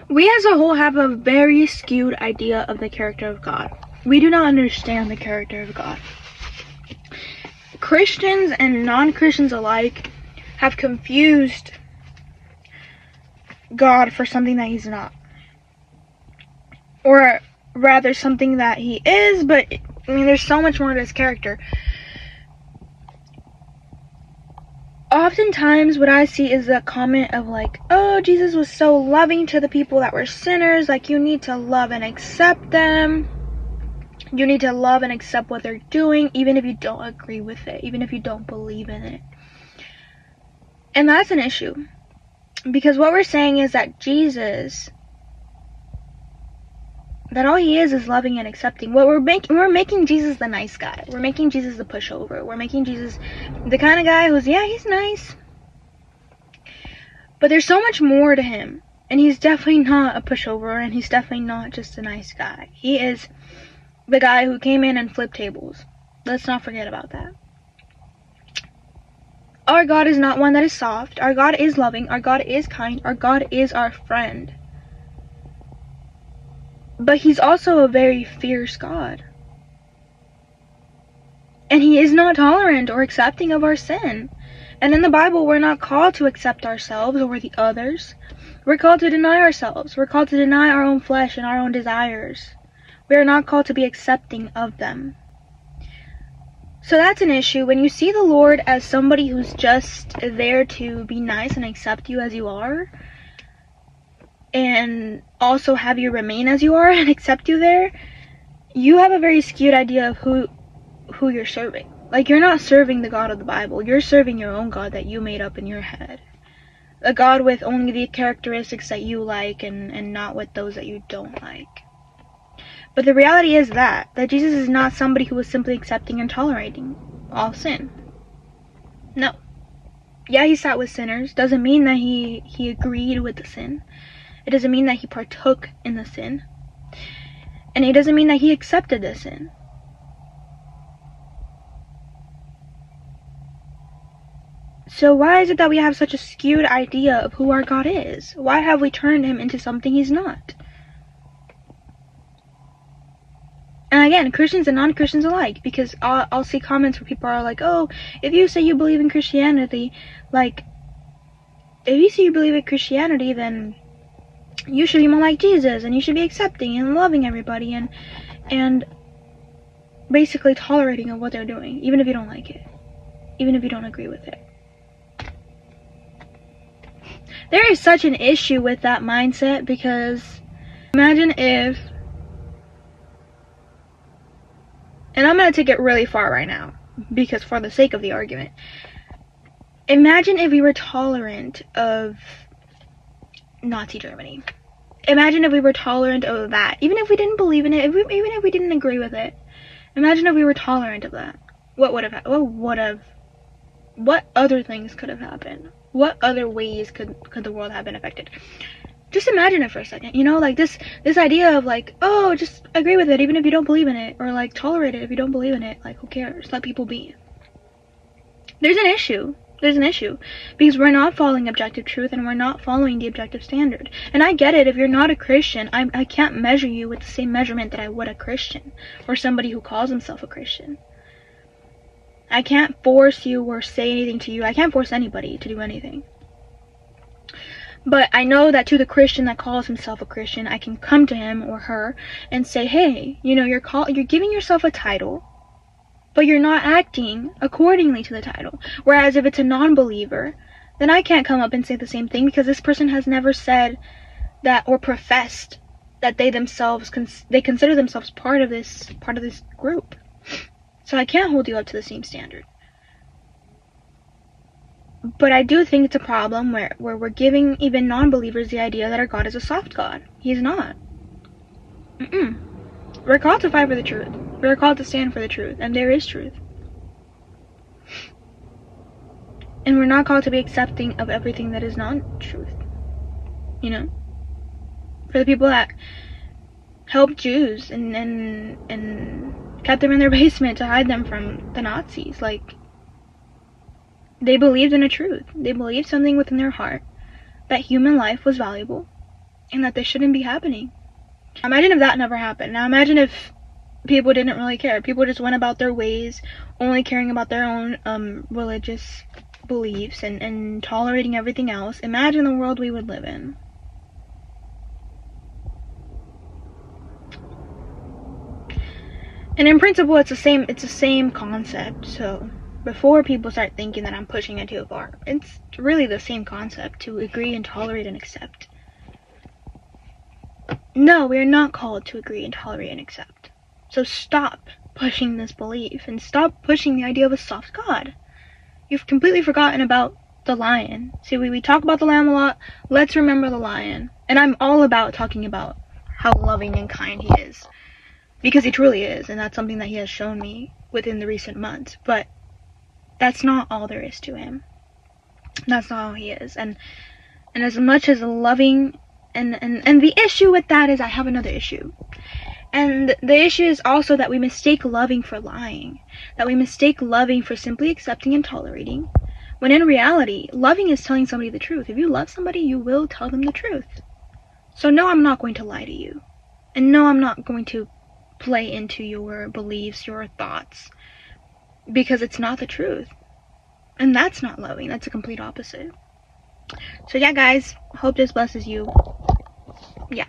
We as a whole have a very skewed idea of the character of God. We do not understand the character of God. Christians and non-Christians alike have confused God for something that he's not. Or rather, something that he is, but I mean, there's so much more to his character. Oftentimes, what I see is a comment of like, oh, Jesus was so loving to the people that were sinners, like, you need to love and accept them. You need to love and accept what they're doing, even if you don't agree with it, even if you don't believe in it. And that's an issue. Because what we're saying is that Jesus, that all he is loving and accepting. What we're making Jesus the nice guy. We're making Jesus the pushover. We're making Jesus the kind of guy who's, yeah, he's nice, but there's so much more to him. And he's definitely not a pushover, and he's definitely not just a nice guy. He is the guy who came in and flipped tables. Let's not forget about that. Our God is not one that is soft. Our God is loving. Our God is kind. Our God is our friend. But he's also a very fierce God. And he is not tolerant or accepting of our sin. And in the Bible, we're not called to accept ourselves or the others. We're called to deny ourselves. We're called to deny our own flesh and our own desires. We are not called to be accepting of them. So that's an issue. When you see the Lord as somebody who's just there to be nice and accept you as you are, and also have you remain as you are and accept you there, you have a very skewed idea of who you're serving. Like, you're not serving the God of the Bible. You're serving your own God that you made up in your head. A God with only the characteristics that you like and not with those that you don't like. But the reality is that Jesus is not somebody who is simply accepting and tolerating all sin. No. Yeah, he sat with sinners. Doesn't mean that he agreed with the sin. It doesn't mean that he partook in the sin. And it doesn't mean that he accepted the sin. So why is it that we have such a skewed idea of who our God is? Why have we turned him into something he's not? And again, Christians and non-Christians alike, because I'll see comments where people are like, oh, if you say you believe in Christianity, like, if you say you believe in Christianity, then you should be more like Jesus, and you should be accepting and loving everybody, and basically tolerating of what they're doing, even if you don't like it, even if you don't agree with it. There is such an issue with that mindset, because imagine if, and I'm going to take it really far right now, because for the sake of the argument, imagine if we were tolerant of Nazi Germany. Imagine if we were tolerant of that. Even if we didn't believe in it, even if we didn't agree with it. Imagine if we were tolerant of that. What other things could have happened? What other ways could the world have been affected? Just imagine it for a second, you know, like this idea of like, oh, just agree with it even if you don't believe in it, or like tolerate it if you don't believe in it, like who cares, let people be. There's an issue because we're not following objective truth, and we're not following the objective standard. And I get it, if you're not a Christian, I can't measure you with the same measurement that I would a Christian, or somebody who calls himself a Christian. I can't force you or say anything to you. I can't force anybody to do anything. But I know that to the Christian that calls himself a Christian, I can come to him or her and say, hey, you know, you're giving yourself a title, but you're not acting accordingly to the title. Whereas if it's a non-believer, then I can't come up and say the same thing, because this person has never said that or professed that they consider themselves part of this group. So I can't hold you up to the same standard. But I do think it's a problem where we're giving even non-believers the idea that our God is a soft God. He's not. We're called to fight for the truth. We're called to stand for the truth, and there is truth. And we're not called to be accepting of everything that is non-truth. You know? For the people that helped Jews and kept them in their basement to hide them from the Nazis, like, they believed in a truth. They believed something within their heart, that human life was valuable, and that they shouldn't be happening. Imagine if that never happened. Now imagine if people didn't really care. People just went about their ways, only caring about their own religious beliefs and tolerating everything else. Imagine the world we would live in. And in principle, it's the same concept. So before people start thinking that I'm pushing it too far, it's really the same concept, to agree and tolerate and accept. No, we are not called to agree and tolerate and accept. So stop pushing this belief and stop pushing the idea of a soft God. You've completely forgotten about the lion. See, we talk about the lamb a lot. Let's remember the lion. And I'm all about talking about how loving and kind he is, because he truly is, and that's something that he has shown me within the recent months. But that's not all there is to him. That's not all he is. And as much as loving, and the issue with that is I have another issue. And the issue is also that we mistake loving for lying. That we mistake loving for simply accepting and tolerating. When in reality, loving is telling somebody the truth. If you love somebody, you will tell them the truth. So no, I'm not going to lie to you. And no, I'm not going to play into your beliefs, your thoughts. Because it's not the truth. And that's not loving. That's a complete opposite. So yeah, guys. Hope this blesses you. Yeah.